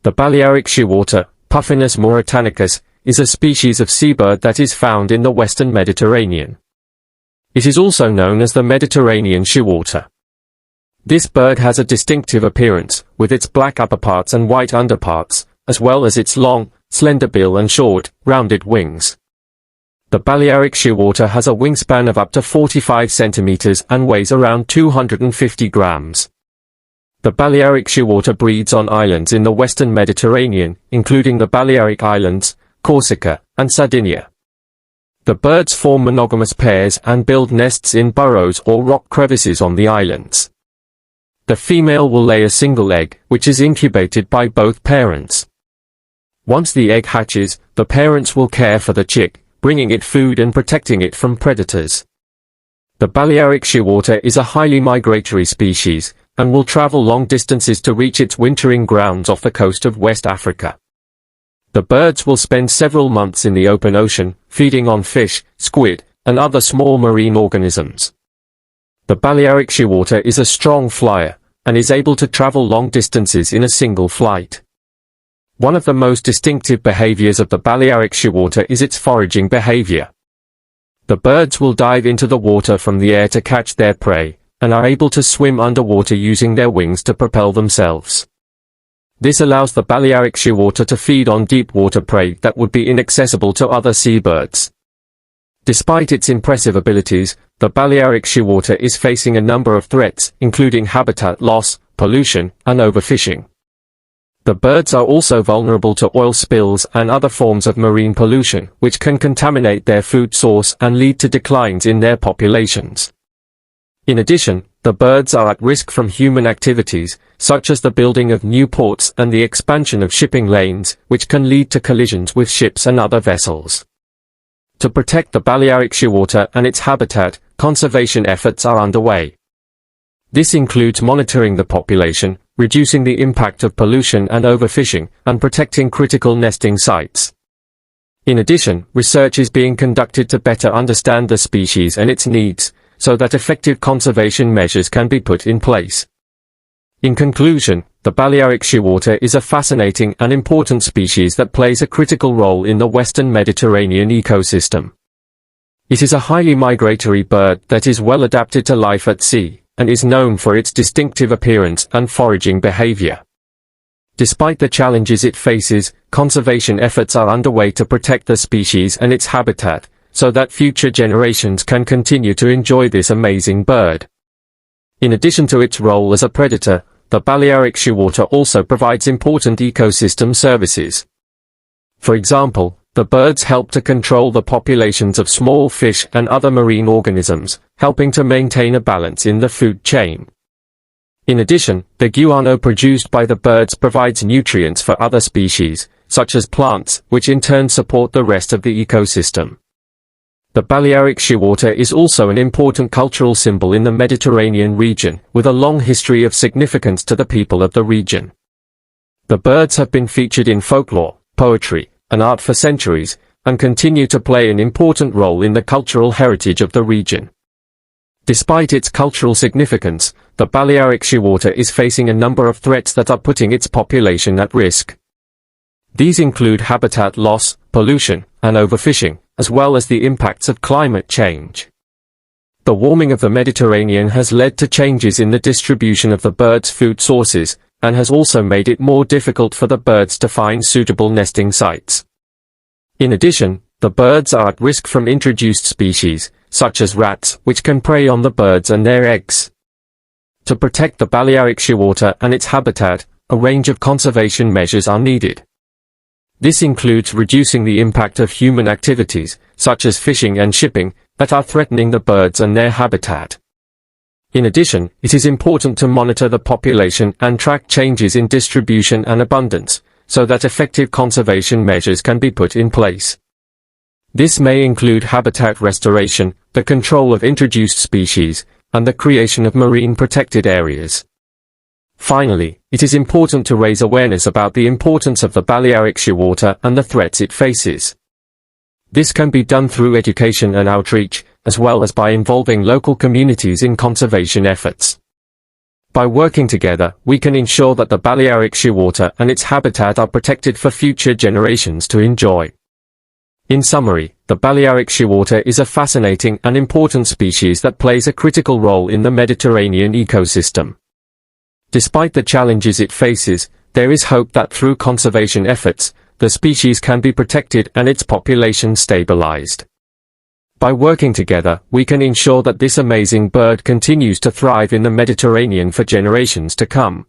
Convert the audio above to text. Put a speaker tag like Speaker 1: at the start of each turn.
Speaker 1: The Balearic shearwater, Puffinus mauritanicus, is a species of seabird that is found in the western Mediterranean. It is also known as the Mediterranean shearwater. This bird has a distinctive appearance, with its black upperparts and white underparts, as well as its long, slender bill and short, rounded wings. The Balearic shearwater has a wingspan of up to 45 centimeters and weighs around 250 grams. The Balearic shearwater breeds on islands in the western Mediterranean, including the Balearic Islands, Corsica, and Sardinia. The birds form monogamous pairs and build nests in burrows or rock crevices on the islands. The female will lay a single egg, which is incubated by both parents. Once the egg hatches, the parents will care for the chick, bringing it food and protecting it from predators. The Balearic shearwater is a highly migratory species, and will travel long distances to reach its wintering grounds off the coast of West Africa. The birds will spend several months in the open ocean, feeding on fish, squid, and other small marine organisms. The Balearic shearwater is a strong flyer, and is able to travel long distances in a single flight. One of the most distinctive behaviors of the Balearic shearwater is its foraging behavior. The birds will dive into the water from the air to catch their prey, and are able to swim underwater using their wings to propel themselves. This allows the Balearic shearwater to feed on deep water prey that would be inaccessible to other seabirds. Despite its impressive abilities, the Balearic shearwater is facing a number of threats, including habitat loss, pollution, and overfishing. The birds are also vulnerable to oil spills and other forms of marine pollution, which can contaminate their food source and lead to declines in their populations. In addition, the birds are at risk from human activities, such as the building of new ports and the expansion of shipping lanes, which can lead to collisions with ships and other vessels. To protect the Balearic shearwater and its habitat, conservation efforts are underway. This includes monitoring the population, reducing the impact of pollution and overfishing, and protecting critical nesting sites. In addition, research is being conducted to better understand the species and its needs, so that effective conservation measures can be put in place. In conclusion, the Balearic shearwater is a fascinating and important species that plays a critical role in the western Mediterranean ecosystem. It is a highly migratory bird that is well adapted to life at sea, and is known for its distinctive appearance and foraging behavior. Despite the challenges it faces, conservation efforts are underway to protect the species and its habitat, so that future generations can continue to enjoy this amazing bird. In addition to its role as a predator, the Balearic shearwater also provides important ecosystem services. For example, the birds help to control the populations of small fish and other marine organisms, helping to maintain a balance in the food chain. In addition, the guano produced by the birds provides nutrients for other species, such as plants, which in turn support the rest of the ecosystem. The Balearic shearwater is also an important cultural symbol in the Mediterranean region, with a long history of significance to the people of the region. The birds have been featured in folklore, poetry, and art for centuries, and continue to play an important role in the cultural heritage of the region. Despite its cultural significance, the Balearic shearwater is facing a number of threats that are putting its population at risk. These include habitat loss, pollution, and overfishing, as well as the impacts of climate change. The warming of the Mediterranean has led to changes in the distribution of the bird's food sources, and has also made it more difficult for the birds to find suitable nesting sites. In addition, the birds are at risk from introduced species, such as rats, which can prey on the birds and their eggs. To protect the Balearic shearwater and its habitat, a range of conservation measures are needed. This includes reducing the impact of human activities, such as fishing and shipping, that are threatening the birds and their habitat. In addition, it is important to monitor the population and track changes in distribution and abundance, so that effective conservation measures can be put in place. This may include habitat restoration, the control of introduced species, and the creation of marine protected areas. Finally, it is important to raise awareness about the importance of the Balearic shearwater and the threats it faces. This can be done through education and outreach, as well as by involving local communities in conservation efforts. By working together, we can ensure that the Balearic shearwater and its habitat are protected for future generations to enjoy. In summary, the Balearic shearwater is a fascinating and important species that plays a critical role in the Mediterranean ecosystem. Despite the challenges it faces, there is hope that through conservation efforts, the species can be protected and its population stabilized. By working together, we can ensure that this amazing bird continues to thrive in the Mediterranean for generations to come.